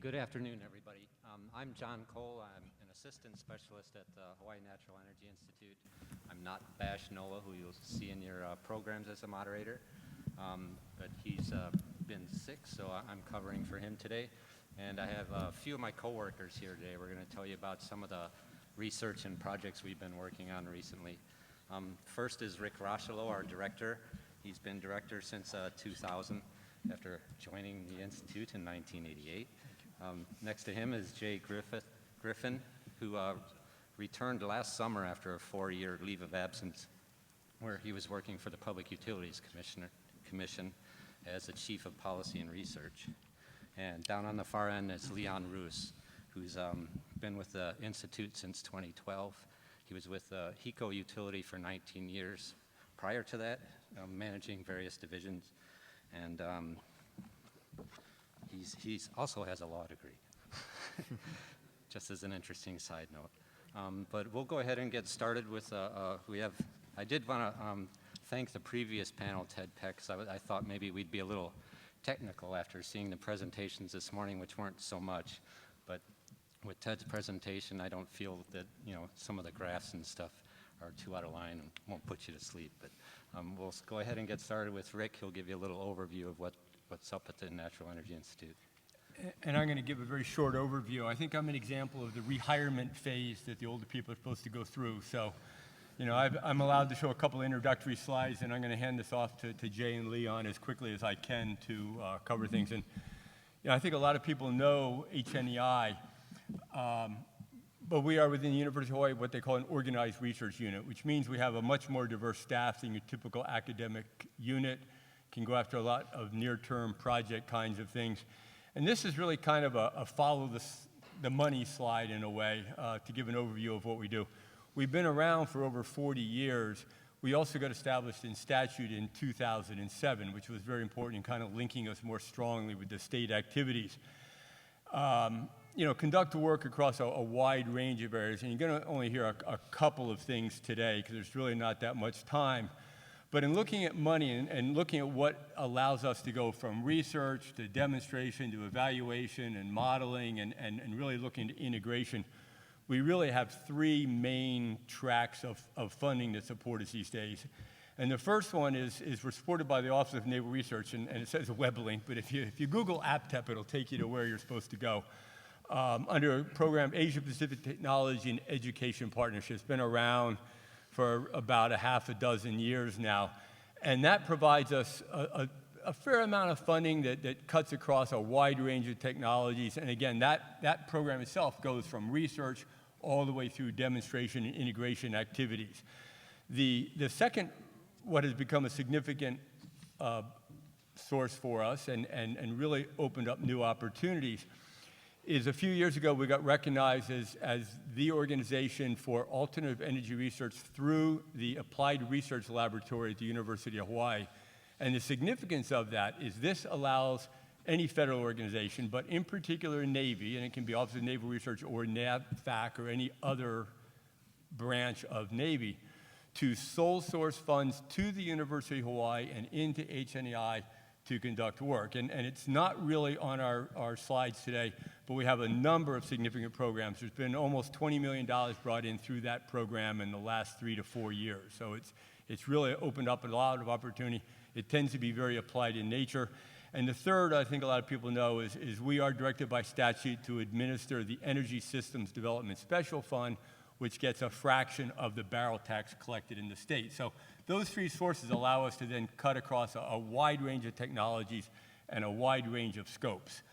Good afternoon, everybody. I'm John Cole. I'm an assistant specialist at the Hawaii Natural Energy Institute. I'm not Bash Noah, who you'll see in your programs as a moderator, but he's been sick, so I'm covering for him today. And I have a few of my coworkers here today. We're going to tell you about some of the research and projects we've been working on recently. First is Rick Rocheleau, our director. He's been director since 2000 after joining the Institute in 1988. Next to him is Jay Griffin, who returned last summer after a 4-year leave of absence, where he was working for the Public Utilities Commission as the Chief of Policy and Research. And down on the far end is Leon Roos, who's been with the Institute since 2012. He was with HECO Utility for 19 years. Prior to that, managing various divisions, and he's also has a law degree, just as an interesting side note. But we'll go ahead and get started with, I did want to thank the previous panel, Ted Peck, because I thought maybe we'd be a little technical after seeing the presentations this morning, which weren't so much. But with Ted's presentation, I don't feel that, some of the graphs and stuff are too out of line and won't put you to sleep. But we'll go ahead and get started with Rick. He'll give you a little overview of what's up at the Natural Energy Institute. And I'm going to give a very short overview. I think I'm an example of the rehirement phase that the older people are supposed to go through. So, I'm allowed to show a couple of introductory slides, and I'm going to hand this off to Jay and Leon as quickly as I can to cover things. And I think a lot of people know HNEI, but we are within the University of Hawaii what they call an organized research unit, which means we have a much more diverse staff than your typical academic unit, can go after a lot of near-term project kinds of things. And this is really kind of a follow the money slide in a way to give an overview of what we do. We've been around for over 40 years. We also got established in statute in 2007, which was very important in kind of linking us more strongly with the state activities. Conduct work across a wide range of areas, and you're going to only hear a couple of things today because there's really not that much time. But in looking at money and looking at what allows us to go from research to demonstration to evaluation and modeling and really looking to integration, we really have three main tracks of funding that support us these days. And the first one is we're supported by the Office of Naval Research, and it says a web link, but if you Google APTEP, it'll take you to where you're supposed to go. Under a program, Asia Pacific Technology and Education Partnerships, been around for about a half a dozen years now. And that provides us a fair amount of funding that cuts across a wide range of technologies. And again, that program itself goes from research all the way through demonstration and integration activities. The second, what has become a significant source for us and really opened up new opportunities is a few years ago we got recognized as the organization for alternative energy research through the Applied Research Laboratory at the University of Hawaii. And the significance of that is this allows any federal organization, but in particular Navy, and it can be Office of Naval Research or NAVFAC or any other branch of Navy, to sole source funds to the University of Hawaii and into HNEI to conduct work. And it's not really on our slides today, but we have a number of significant programs. There's been almost $20 million brought in through that program in the last 3 to 4 years. So it's really opened up a lot of opportunity. It tends to be very applied in nature. And the third, I think a lot of people know, is we are directed by statute to administer the Energy Systems Development Special Fund, which gets a fraction of the barrel tax collected in the state. So those three sources allow us to then cut across a wide range of technologies and a wide range of scopes.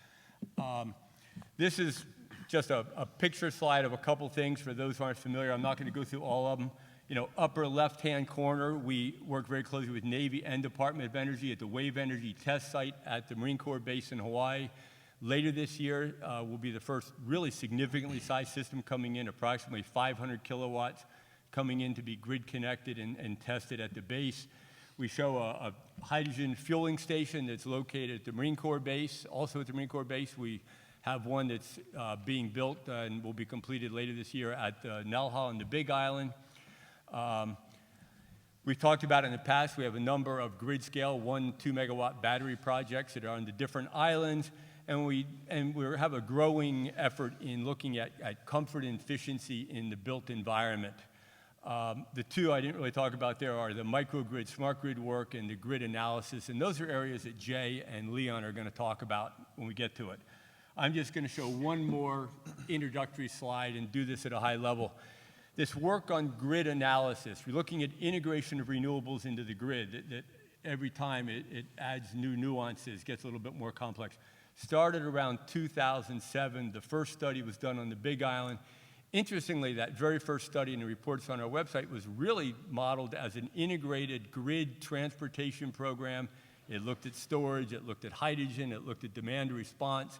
This is just a picture slide of a couple things for those who aren't familiar. I'm not going to go through all of them. Upper left-hand corner, we work very closely with Navy and Department of Energy at the Wave Energy Test Site at the Marine Corps Base in Hawaii. Later this year will be the first really significantly sized system coming in, approximately 500 kilowatts, coming in to be grid connected and tested at the base. We show a hydrogen fueling station that's located at the Marine Corps Base. Also at the Marine Corps Base, we have one that's being built and will be completed later this year at Nelha on the Big Island. We've talked about in the past, we have a number of grid scale 1-2 megawatt battery projects that are on the different islands. and we have a growing effort in looking at comfort and efficiency in the built environment. The two I didn't really talk about there are the microgrid, smart grid work, and the grid analysis, and those are areas that Jay and Leon are going to talk about when we get to it. I'm just going to show one more introductory slide and do this at a high level. This work on grid analysis, we're looking at integration of renewables into the grid, that every time it adds new nuances, gets a little bit more complex. Started around 2007. The first study was done on the Big Island. Interestingly, that very first study, and the reports on our website, was really modeled as an integrated grid transportation program. It looked at storage, it looked at hydrogen, it looked at demand response.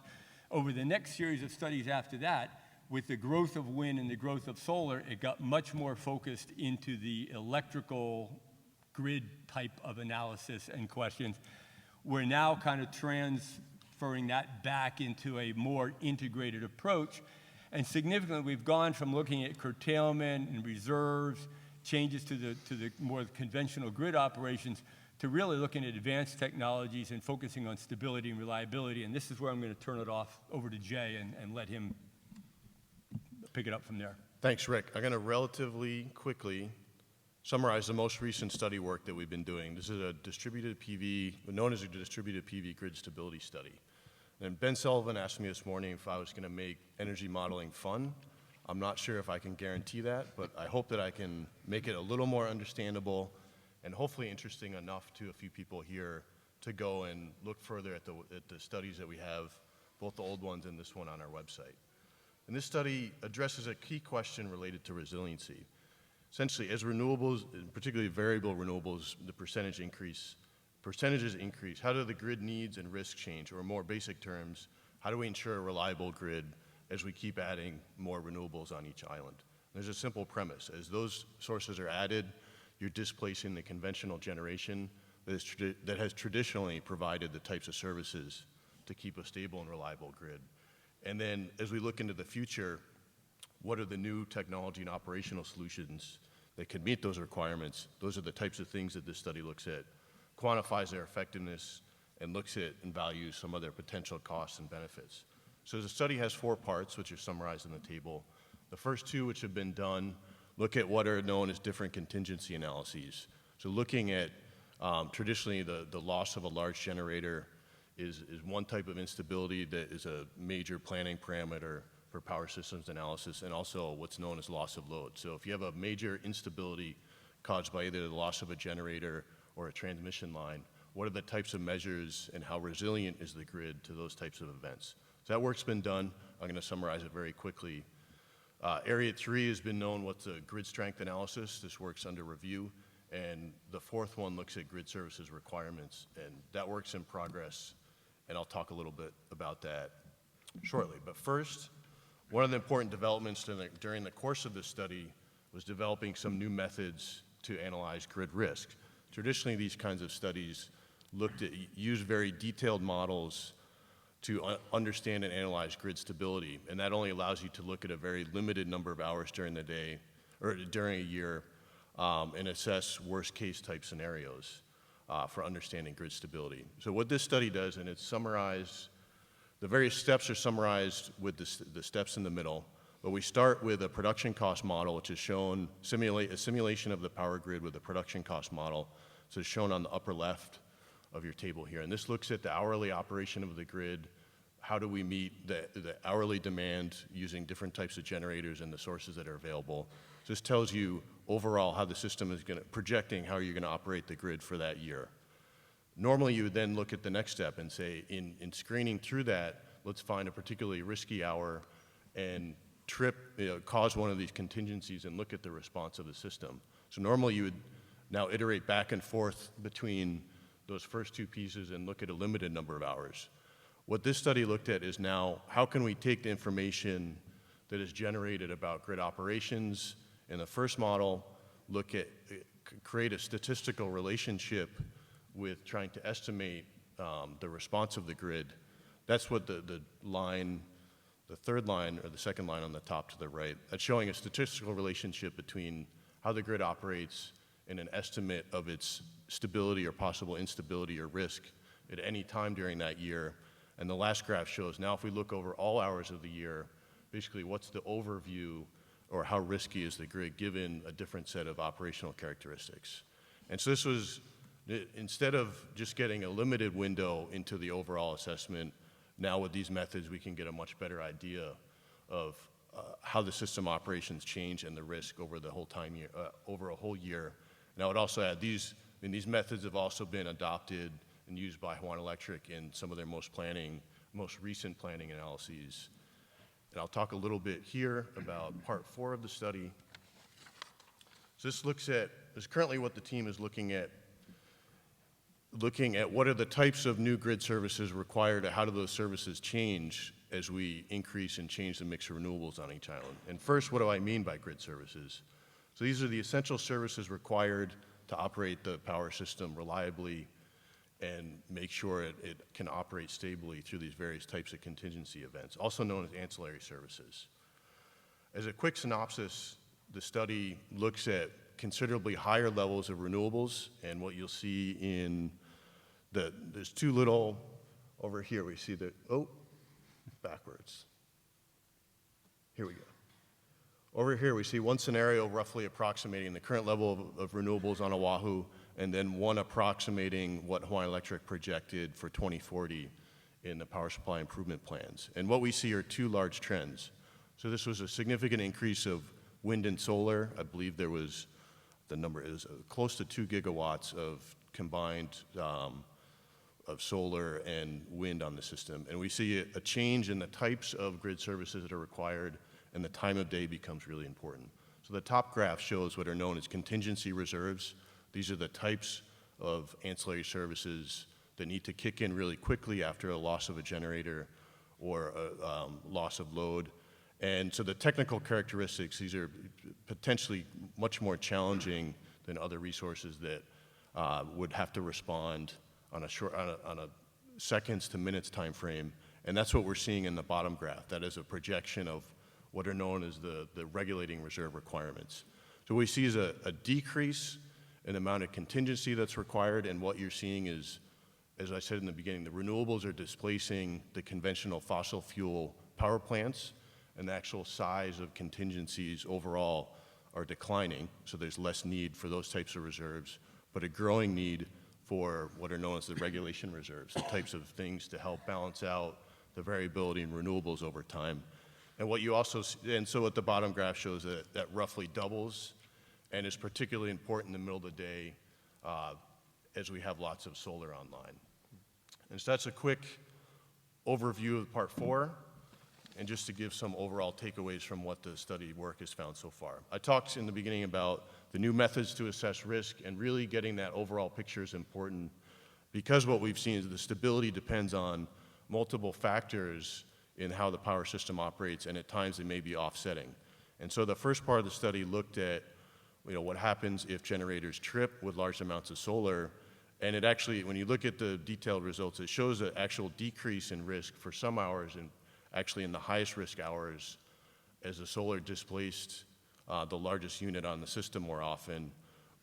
Over the next series of studies after that, with the growth of wind and the growth of solar, it got much more focused into the electrical grid type of analysis and questions. We're now kind of transferring that back into a more integrated approach. And significantly, we've gone from looking at curtailment and reserves, changes to the more conventional grid operations, to really looking at advanced technologies and focusing on stability and reliability. And this is where I'm going to turn it over to Jay and let him pick it up from there. Thanks, Rick. I'm going to relatively quickly summarize the most recent study work that we've been doing. This is a distributed PV, known as a distributed PV grid stability study. And Ben Sullivan asked me this morning if I was going to make energy modeling fun. I'm not sure if I can guarantee that, but I hope that I can make it a little more understandable and hopefully interesting enough to a few people here to go and look further at the studies that we have, both the old ones and this one on our website. And this study addresses a key question related to resiliency. Essentially, as renewables, particularly variable renewables, the percentages increase, how do the grid needs and risks change? Or in more basic terms, how do we ensure a reliable grid as we keep adding more renewables on each island? There's a simple premise. As those sources are added, you're displacing the conventional generation that has traditionally provided the types of services to keep a stable and reliable grid. And then as we look into the future, what are the new technology and operational solutions that can meet those requirements? Those are the types of things that this study looks at, quantifies their effectiveness, and looks at and values some of their potential costs and benefits. So the study has 4 parts, which are summarized in the table. The first 2, which have been done, look at what are known as different contingency analyses. So looking at traditionally the loss of a large generator is one type of instability that is a major planning parameter for power systems analysis, and also what's known as loss of load. So if you have a major instability caused by either the loss of a generator or a transmission line, what are the types of measures and how resilient is the grid to those types of events? So that work's been done. I'm going to summarize it very quickly. Area 3 has been known what's a grid strength analysis. This work's under review. And the 4th one looks at grid services requirements, and that work's in progress. And I'll talk a little bit about that shortly. But first, one of the important developments during the course of this study was developing some new methods to analyze grid risk. Traditionally, these kinds of studies use very detailed models to understand and analyze grid stability, and that only allows you to look at a very limited number of hours during the day or during a year and assess worst-case type scenarios for understanding grid stability. So what this study does, and it's summarized, the various steps are summarized with the steps in the middle, but we start with a production cost model, which is shown, a simulation of the power grid with a production cost model. So it's shown on the upper left of your table here. And this looks at the hourly operation of the grid. How do we meet the hourly demand using different types of generators and the sources that are available? So this tells you overall how the system is projecting how you're going to operate the grid for that year. Normally, you would then look at the next step and say, in screening through that, let's find a particularly risky hour and cause one of these contingencies and look at the response of the system. So normally, you would now iterate back and forth between those first 2 pieces and look at a limited number of hours. What this study looked at is now, how can we take the information that is generated about grid operations in the first model, create a statistical relationship with trying to estimate the response of the grid. That's what the third line or the second line on the top to the right, that's showing a statistical relationship between how the grid operates and an estimate of its stability or possible instability or risk at any time during that year. And the last graph shows now if we look over all hours of the year, basically what's the overview or how risky is the grid given a different set of operational characteristics. And so this was, instead of just getting a limited window into the overall assessment, now with these methods we can get a much better idea of how the system operations change and the risk over the whole time year, over a whole year. And I would also add these methods have also been adopted and used by Hawaiian Electric in some of their most recent planning analyses. And I'll talk a little bit here about part 4 of the study. So this is currently what the team is looking at what are the types of new grid services required, and how do those services change as we increase and change the mix of renewables on each island. And first, what do I mean by grid services? So these are the essential services required to operate the power system reliably and make sure it can operate stably through these various types of contingency events, also known as ancillary services. As a quick synopsis, the study looks at considerably higher levels of renewables, and what you'll see in there's two little, over here we see backwards. Here we go. Over here we see one scenario roughly approximating the current level of renewables on Oahu, and then one approximating what Hawaiian Electric projected for 2040 in the power supply improvement plans. And what we see are two large trends. So this was a significant increase of wind and solar. I believe the number is close to 2 gigawatts of combined of solar and wind on the system. And we see a change in the types of grid services that are required, and the time of day becomes really important. So the top graph shows what are known as contingency reserves. These are the types of ancillary services that need to kick in really quickly after a loss of a generator or a loss of load. And so the technical characteristics, these are potentially much more challenging than other resources that would have to respond on a seconds to minutes time frame. And that's what we're seeing in the bottom graph. That is a projection of what are known as the regulating reserve requirements. So what we see is a decrease in the amount of contingency that's required, and what you're seeing is, as I said in the beginning, the renewables are displacing the conventional fossil fuel power plants, and the actual size of contingencies overall are declining, so there's less need for those types of reserves, but a growing need for what are known as the regulation reserves, the types of things to help balance out the variability in renewables over time. And what you also see, and so what the bottom graph shows that roughly doubles and is particularly important in the middle of the day as we have lots of solar online. And so that's a quick overview of part 4, and just to give some overall takeaways from what the study work has found so far. I talked in the beginning about the new methods to assess risk, and really getting that overall picture is important because what we've seen is the stability depends on multiple factors in how the power system operates, and at times they may be offsetting. And so the first part of the study looked at what happens if generators trip with large amounts of solar, and it actually, when you look at the detailed results, it shows an actual decrease in risk for some hours, and actually in the highest risk hours as the solar displaced the largest unit on the system more often.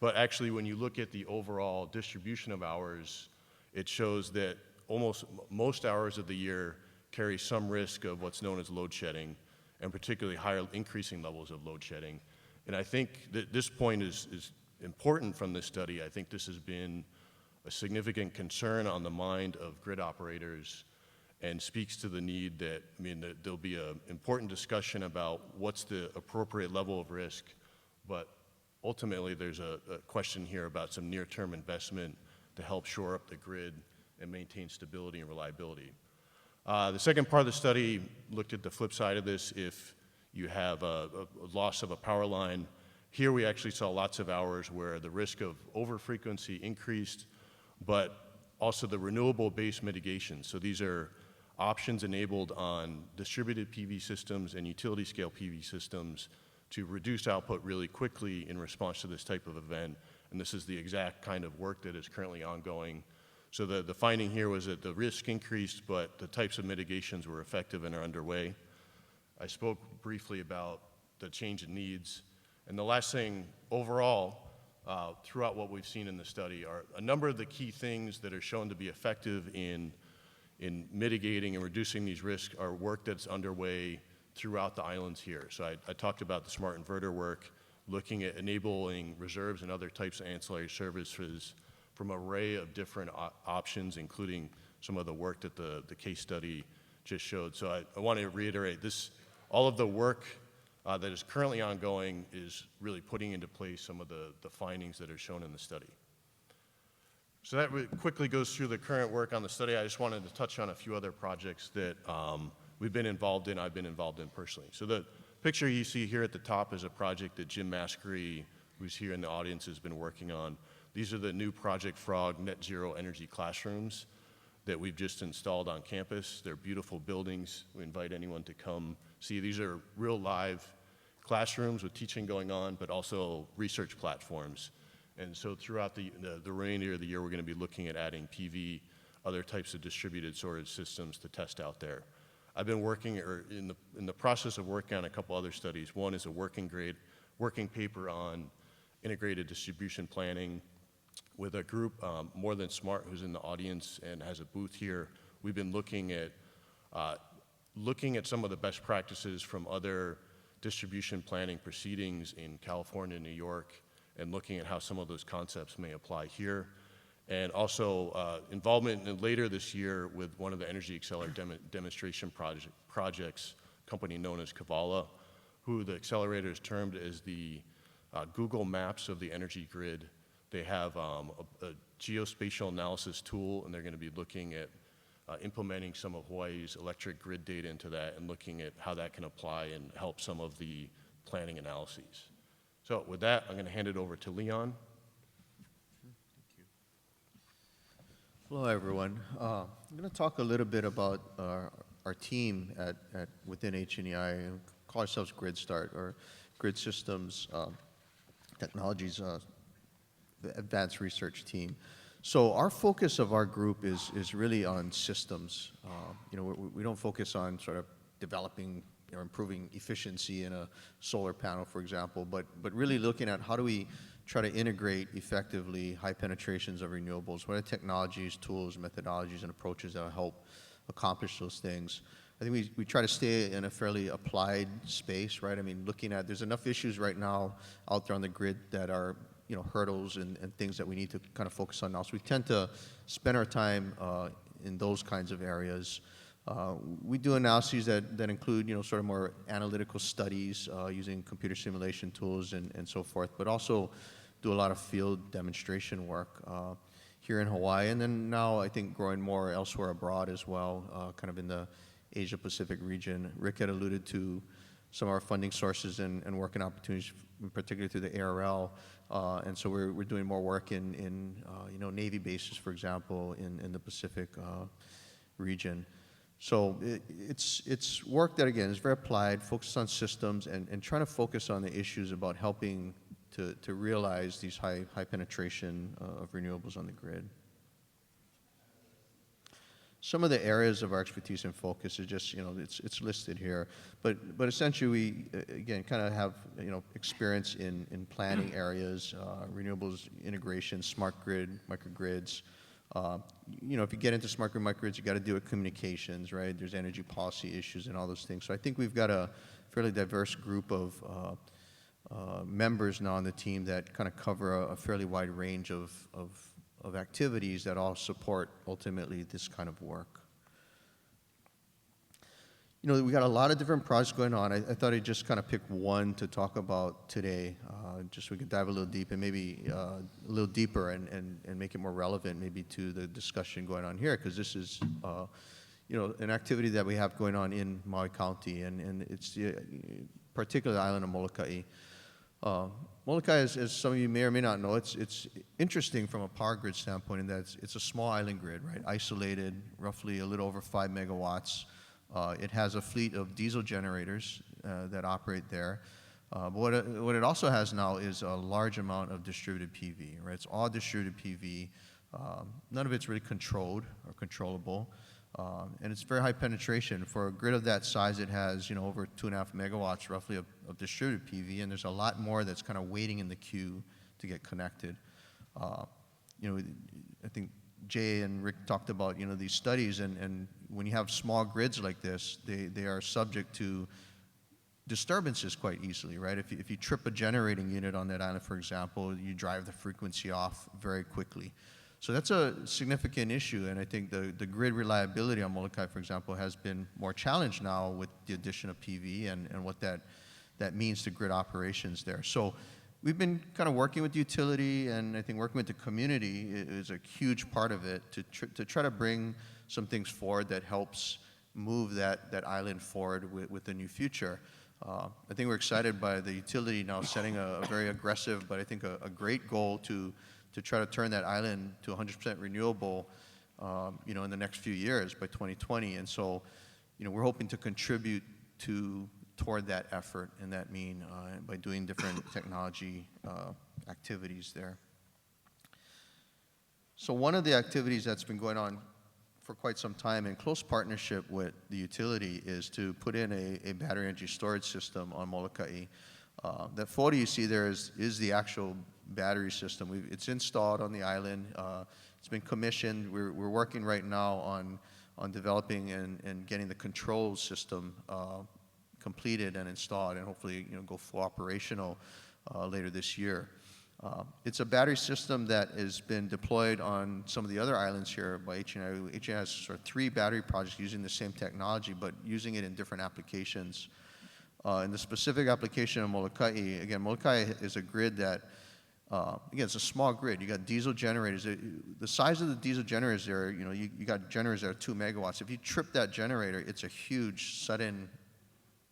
But actually when you look at the overall distribution of hours, it shows that almost most hours of the year carry some risk of what's known as load shedding, and particularly higher increasing levels of load shedding. And I think that this point is important from this study. I think this has been a significant concern on the mind of grid operators, and speaks to the need that there'll be an important discussion about what's the appropriate level of risk, but ultimately there's a question here about some near-term investment to help shore up the grid and maintain stability and reliability. The second part of the study looked at the flip side of this. If you have a loss of a power line, here we actually saw lots of hours where the risk of overfrequency increased, but also the renewable-based mitigation. So these are options enabled on distributed PV systems and utility-scale PV systems to reduce output really quickly in response to this type of event. And this is the exact kind of work that is currently ongoing. So the finding here was that the risk increased, but the types of mitigations were effective and are underway. I spoke briefly about the change in needs. And the last thing, overall, throughout what we've seen in the study are a number of the key things that are shown to be effective in in mitigating and reducing these risks are work that's underway throughout the islands here. So I talked about the smart inverter work, looking at enabling reserves and other types of ancillary services from an array of different options, including some of the work that the case study just showed. So I want to reiterate this, all of the work that is currently ongoing is really putting into place some of the findings that are shown in the study. So that quickly goes through the current work on the study. I just wanted to touch on a few other projects that we've been involved in, I've been involved in personally. So the picture you see here at the top is a project that Jim Maskery, who's here in the audience, has been working on. These are the new Project Frog net zero energy classrooms that we've just installed on campus. They're beautiful buildings. We invite anyone to come see. These are real live classrooms with teaching going on, but also research platforms. And so throughout the remainder of the year, we're going to be looking at adding PV, other types of distributed storage systems to test out there. I've been working, or in the process of working on a couple other studies. One is a working paper on integrated distribution planning with a group, More Than Smart, who's in the audience and has a booth here. We've been looking at some of the best practices from other distribution planning proceedings in California and New York, and looking at how some of those concepts may apply here. And also involvement later this year with one of the Energy Accelerator demonstration projects, a company known as Kavala, who the accelerator is termed as the Google Maps of the energy grid. They have a geospatial analysis tool, and they're going to be looking at implementing some of Hawaii's electric grid data into that and looking at how that can apply and help some of the planning analyses. So with that, I'm going to hand it over to Leon. Hello, everyone. I'm going to talk a little bit about our team within HNEI. We call ourselves Grid Start, or Grid Systems Technologies Advanced Research Team. So our focus of our group is really on systems. We don't focus on sort of developing or improving efficiency in a solar panel, for example, but really looking at how do we try to integrate effectively high penetrations of renewables. What are technologies, tools, methodologies, and approaches that will help accomplish those things? I think we try to stay in a fairly applied space, right? I mean, looking at, there's enough issues right now out there on the grid that are, hurdles and things that we need to kind of focus on now. So we tend to spend our time in those kinds of areas. We do analyses that include, sort of more analytical studies using computer simulation tools and so forth, but also do a lot of field demonstration work here in Hawaii, and then now I think growing more elsewhere abroad as well, kind of in the Asia-Pacific region. Rick had alluded to some of our funding sources and working opportunities, particularly through the ARL, and so we're doing more work in Navy bases, for example, in the Pacific region. So it's work that, again, is very applied, focused on systems, and trying to focus on the issues about helping to realize these high penetration of renewables on the grid. Some of the areas of our expertise and focus is just, it's listed here, but essentially we, again, kind of have, experience in planning areas, renewables integration, smart grid, microgrids. If you get into smart grid microgrids, you got to deal with communications, right? There's energy policy issues and all those things. So I think we've got a fairly diverse group of members now on the team that kind of cover a fairly wide range of activities that all support ultimately this kind of work. We got a lot of different projects going on. I thought I'd just kind of pick one to talk about today, just so we could dive a little deep and maybe a little deeper and make it more relevant maybe to the discussion going on here, because this is an activity that we have going on in Maui County, and it's the particular island of Molokai. Molokai, as some of you may or may not know, it's interesting from a power grid standpoint in that it's a small island grid, right? Isolated, roughly a little over 5 megawatts. It has a fleet of diesel generators that operate there. But what it also has now is a large amount of distributed PV, right? It's all distributed PV. None of it's really controlled or controllable. And it's very high penetration. For a grid of that size, it has, over 2.5 megawatts roughly of distributed PV, and there's a lot more that's kind of waiting in the queue to get connected. I think Jay and Rick talked about, these studies, and when you have small grids like this, they are subject to disturbances quite easily, right? If you trip a generating unit on that island, for example, you drive the frequency off very quickly. So that's a significant issue, and I think the grid reliability on Molokai, for example, has been more challenged now with the addition of PV and what that means to grid operations there. So we've been kind of working with the utility, and I think working with the community is a huge part of it to try to bring some things forward that helps move that island forward with the new future. I think we're excited by the utility now setting a very aggressive, but I think a great goal to try to turn that island to 100% renewable, in the next few years by 2020. And so, we're hoping to contribute toward that effort and that mean by doing different technology activities there. So one of the activities that's been going on for quite some time in close partnership with the utility is to put in a battery energy storage system on Molokai. That photo you see there is the actual battery system. It's installed on the island. It's been commissioned. We're working right now on developing and getting the control system completed and installed, and hopefully go full operational later this year. It's a battery system that has been deployed on some of the other islands here by HNEI. HNEI has sort of 3 battery projects using the same technology, but using it in different applications. In the specific application of Molokai, again, Molokai is a grid that, again, it's a small grid. You got diesel generators. The size of the diesel generators there, you got generators that are 2 megawatts. If you trip that generator, it's a huge sudden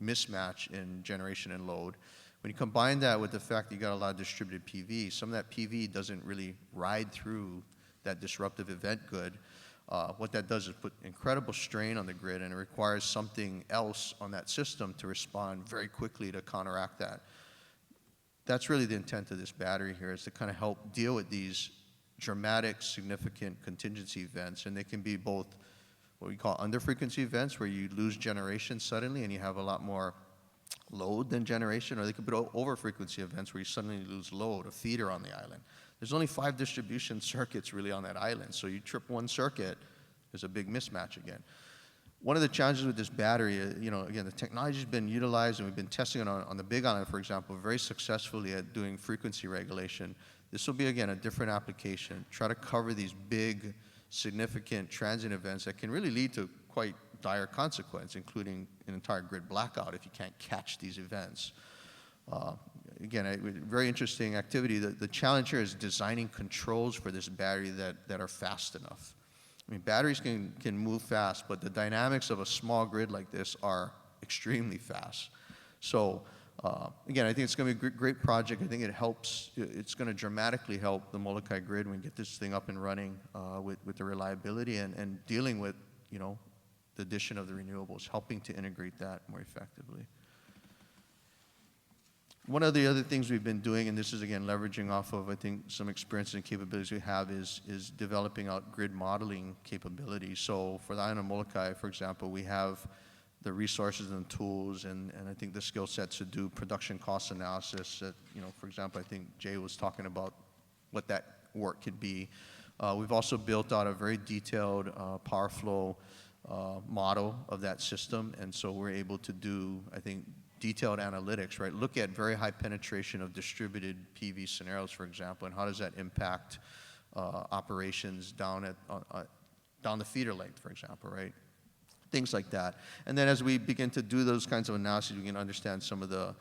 mismatch in generation and load. When you combine that with the fact that you got a lot of distributed PV, some of that PV doesn't really ride through that disruptive event good. What that does is put incredible strain on the grid, and it requires something else on that system to respond very quickly to counteract that. That's really the intent of this battery here, is to kind of help deal with these dramatic, significant contingency events, and they can be both what we call under-frequency events, where you lose generation suddenly and you have a lot more load than generation, or they could be over-frequency events where you suddenly lose load, a feeder on the island. There's only 5 distribution circuits really on that island, so you trip one circuit, there's a big mismatch again. One of the challenges with this battery, again, the technology's been utilized, and we've been testing it on the Big Island, for example, very successfully at doing frequency regulation. This will be, again, a different application. Try to cover these big, significant transient events that can really lead to quite dire consequence, including an entire grid blackout if you can't catch these events. Again, a very interesting activity. The challenge here is designing controls for this battery that are fast enough. I mean, batteries can move fast, but the dynamics of a small grid like this are extremely fast. So, again, I think it's going to be a great project. I think it's going to dramatically help the Molokai grid when we get this thing up and running with the reliability and dealing with, the addition of the renewables, helping to integrate that more effectively. One of the other things we've been doing, and this is again leveraging off of, I think, some experience and capabilities we have, is developing out grid modeling capabilities. So for the island of Molokai, for example, we have the resources and tools and I think the skill sets to do production cost analysis that, for example, I think Jay was talking about what that work could be. We've also built out a very detailed power flow model of that system, and so we're able to do, I think, detailed analytics, right? Look at very high penetration of distributed PV scenarios, for example, and how does that impact operations down the feeder length, for example, right? Things like that. And then as we begin to do those kinds of analyses, we can understand some of the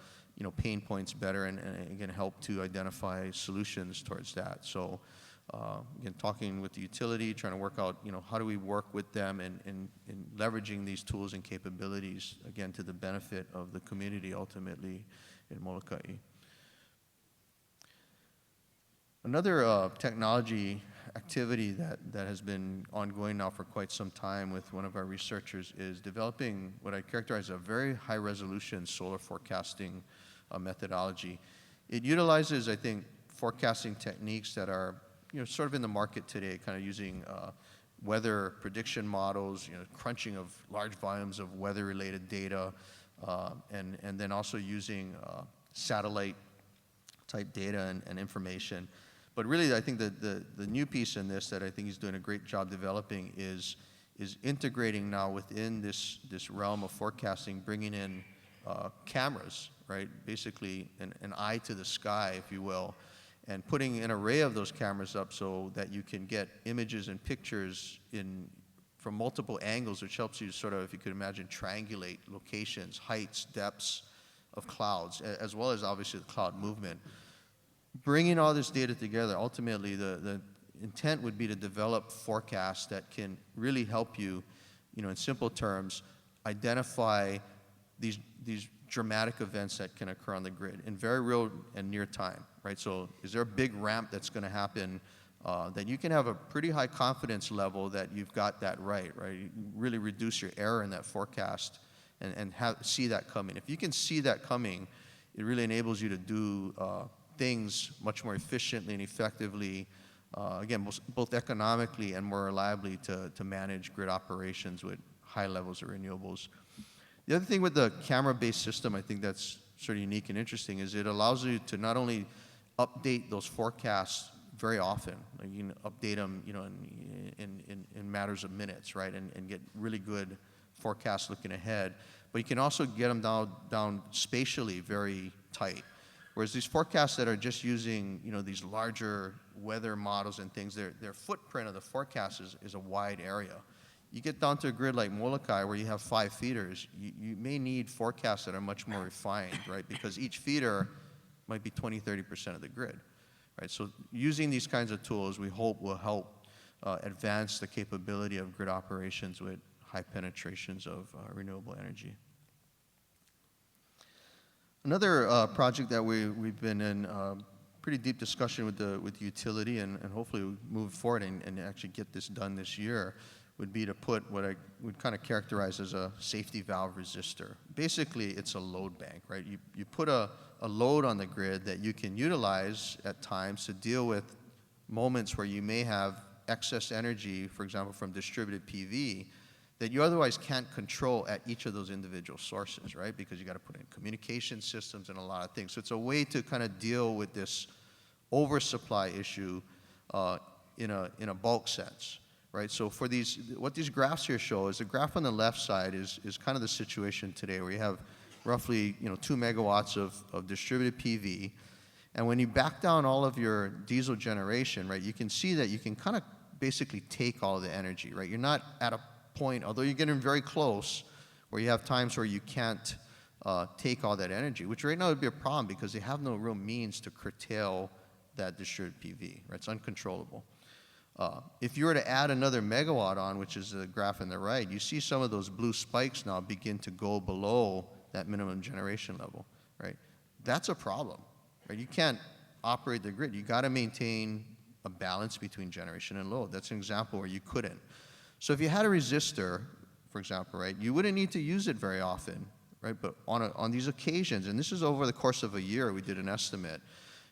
pain points better and again help to identify solutions towards that. So again, talking with the utility, trying to work out how do we work with them in leveraging these tools and capabilities, again, to the benefit of the community ultimately in Molokai. Another technology activity that has been ongoing now for quite some time with one of our researchers is developing what I characterize as a very high resolution solar forecasting methodology. It utilizes, I think, forecasting techniques that are sort of in the market today, kind of using weather prediction models, crunching of large volumes of weather-related data, and then also using satellite-type data and information. But really, I think that the new piece in this that I think he's doing a great job developing is integrating now within this realm of forecasting, bringing in cameras, right? Basically, an eye to the sky, if you will, and putting an array of those cameras up so that you can get images and pictures from multiple angles, which helps you sort of, if you could imagine, triangulate locations, heights, depths of clouds, as well as obviously the cloud movement. Bringing all this data together, ultimately the intent would be to develop forecasts that can really help you, in simple terms, identify these dramatic events that can occur on the grid in very real and near time, right? So is there a big ramp that's going to happen that you can have a pretty high confidence level that you've got that right? You really reduce your error in that forecast and see that coming. If you can see that coming, it really enables you to do things much more efficiently and effectively, again, both economically and more reliably to manage grid operations with high levels of renewables. The other thing with the camera-based system, I think that's sort of unique and interesting, is it allows you to not only update those forecasts very often, like you can update them, in matters of minutes, right, and get really good forecasts looking ahead, but you can also get them down spatially very tight. Whereas these forecasts that are just using, these larger weather models and things, their footprint of the forecast is a wide area. You get down to a grid like Molokai where you have 5 feeders, you may need forecasts that are much more refined, right? Because each feeder might be 20, 30% of the grid, right? So using these kinds of tools, we hope will help advance the capability of grid operations with high penetrations of renewable energy. Another project that we've been in pretty deep discussion with the utility and hopefully we move forward and actually get this done this year would be to put what I would kind of characterize as a safety valve resistor. Basically, it's a load bank, right? You put a load on the grid that you can utilize at times to deal with moments where you may have excess energy, for example, from distributed PV, that you otherwise can't control at each of those individual sources, right? Because you got to put in communication systems and a lot of things. So it's a way to kind of deal with this oversupply issue in a bulk sense. Right, so for what these graphs here show is the graph on the left side is kind of the situation today where you have roughly 2 megawatts of distributed PV, and when you back down all of your diesel generation, right, you can see that you can kind of basically take all of the energy, right? You're not at a point, although you're getting very close, where you have times where you can't take all that energy, which right now would be a problem because they have no real means to curtail that distributed PV, right? It's uncontrollable. If you were to add another megawatt on, which is the graph on the right, you see some of those blue spikes now begin to go below that minimum generation level, right? That's a problem, right? You can't operate the grid. You got to maintain a balance between generation and load. That's an example where you couldn't. So if you had a resistor, for example, right, you wouldn't need to use it very often, right? But on these occasions, and this is over the course of a year, we did an estimate,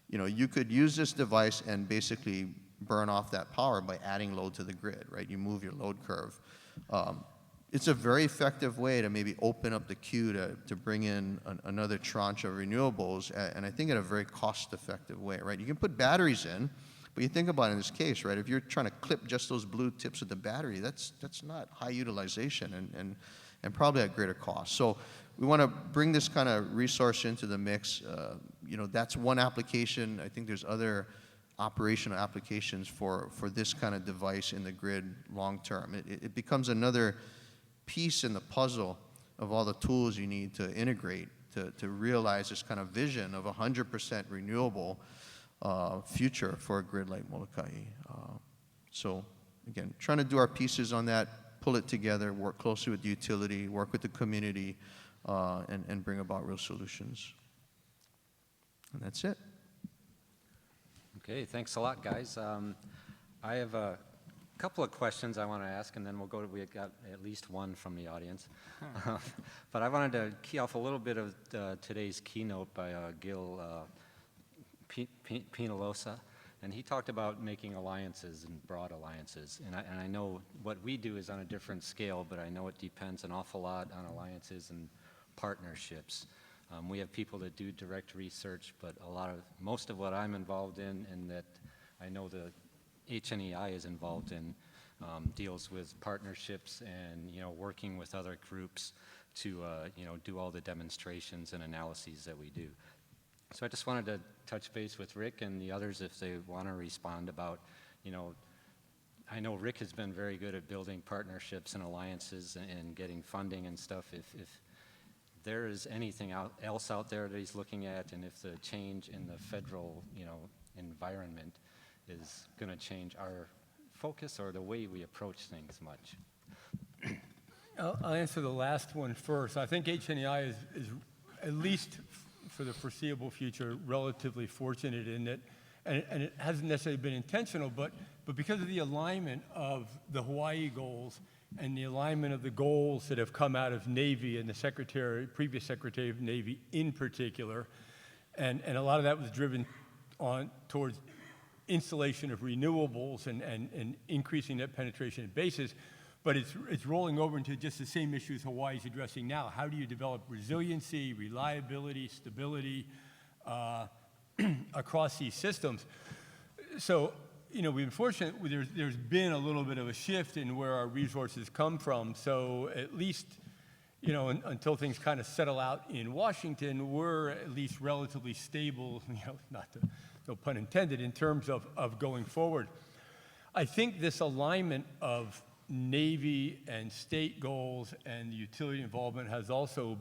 you could use this device and basically burn off that power by adding load to the grid, right? You move your load curve. It's a very effective way to maybe open up the queue to bring in another tranche of renewables, and I think in a very cost-effective way, right? You can put batteries in, but you think about it in this case, right? If you're trying to clip just those blue tips of the battery, that's not high utilization and probably at greater cost. So we want to bring this kind of resource into the mix. That's one application. I think there's other operational applications for this kind of device in the grid long term. It becomes another piece in the puzzle of all the tools you need to integrate to realize this kind of vision of 100% renewable future for a grid like Molokai. So again, trying to do our pieces on that, pull it together, work closely with the utility, work with the community, and bring about real solutions. And that's it. Okay, thanks a lot, guys. I have a couple of questions I want to ask, and then we got at least one from the audience. But I wanted to key off a little bit of today's keynote by Gil Penalosa, and he talked about making alliances and broad alliances. And I know what we do is on a different scale, but I know it depends an awful lot on alliances and partnerships. We have people that do direct research, but most of what I'm involved in and that I know the HNEI is involved in deals with partnerships and, working with other groups to, do all the demonstrations and analyses that we do. So I just wanted to touch base with Rick and the others if they want to respond about, I know Rick has been very good at building partnerships and alliances and getting funding and stuff. If there is anything else out there that he's looking at, and if the change in the federal, environment is going to change our focus or the way we approach things much. I'll answer the last one first. I think HNEI is at least for the foreseeable future relatively fortunate in that, and it hasn't necessarily been intentional, but because of the alignment of the Hawaii goals and the alignment of the goals that have come out of Navy and the previous Secretary of Navy in particular, and a lot of that was driven towards installation of renewables and increasing net penetration at bases, but it's rolling over into just the same issues Hawaii's addressing now. How do you develop resiliency, reliability, stability across these systems? So, we've been fortunate. There's been a little bit of a shift in where our resources come from. So at least, until things kind of settle out in Washington, we're at least relatively stable, no pun intended, in terms of going forward. I think this alignment of Navy and state goals and utility involvement has also,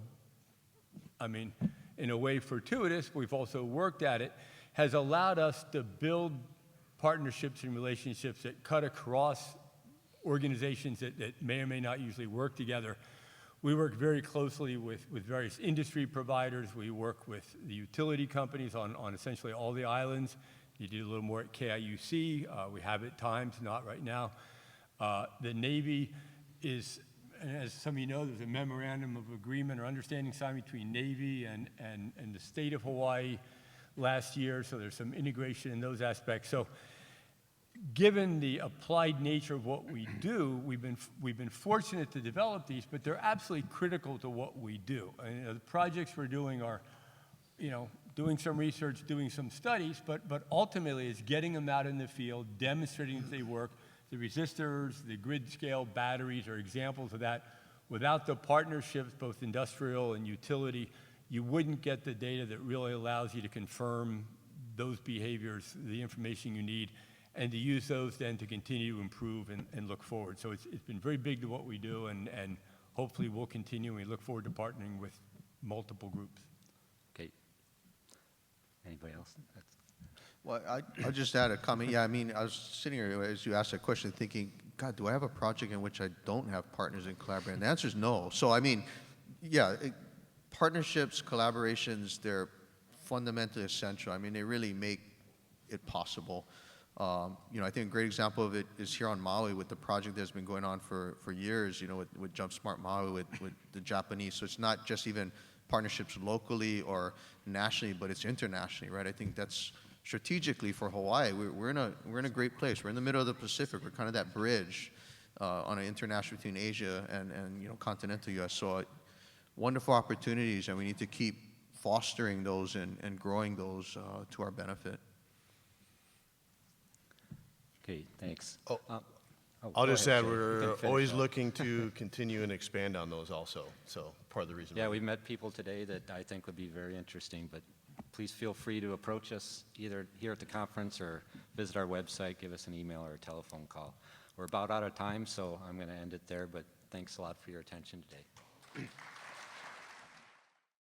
in a way fortuitous, we've also worked at it, has allowed us to build partnerships and relationships that cut across organizations that may or may not usually work together. We work very closely with various industry providers. We work with the utility companies on essentially all the islands. You do a little more at KIUC. We have at times, not right now. The Navy is, and as some of you know, there's a memorandum of agreement or understanding signed between Navy and the state of Hawaii last year, so there's some integration in those aspects. So given the applied nature of what we do, we've been fortunate to develop these, but they're absolutely critical to what we do. And, the projects we're doing are, doing some research, doing some studies, but ultimately it's getting them out in the field, demonstrating that they work. The resistors, the grid scale batteries are examples of that. Without the partnerships, both industrial and utility, you wouldn't get the data that really allows you to confirm those behaviors, the information you need, and to use those then to continue to improve and look forward. So it's been very big to what we do, and hopefully we'll continue, and we look forward to partnering with multiple groups. Okay. Anybody else? Well, I'll just add a comment. Yeah, I was sitting here as you asked that question thinking, God, do I have a project in which I don't have partners and collaborate? And the answer is no. So, partnerships, collaborations, they're fundamentally essential. They really make it possible. I think a great example of it is here on Maui with the project that's been going on for years, with Jump Smart Maui, with the Japanese. So it's not just even partnerships locally or nationally, but it's internationally, right? I think that's strategically for Hawaii. We're in a great place. We're in the middle of the Pacific. We're kind of that bridge on an international between Asia and continental U.S. So wonderful opportunities, and we need to keep fostering those and growing those to our benefit. Okay, thanks. I'll just add, Jay. You we're can finish always up. looking to continue and expand on those also. So part of the reason. Yeah, we met people today that I think would be very interesting, but please feel free to approach us either here at the conference or visit our website, give us an email or a telephone call. We're about out of time, so I'm going to end it there, but thanks a lot for your attention today.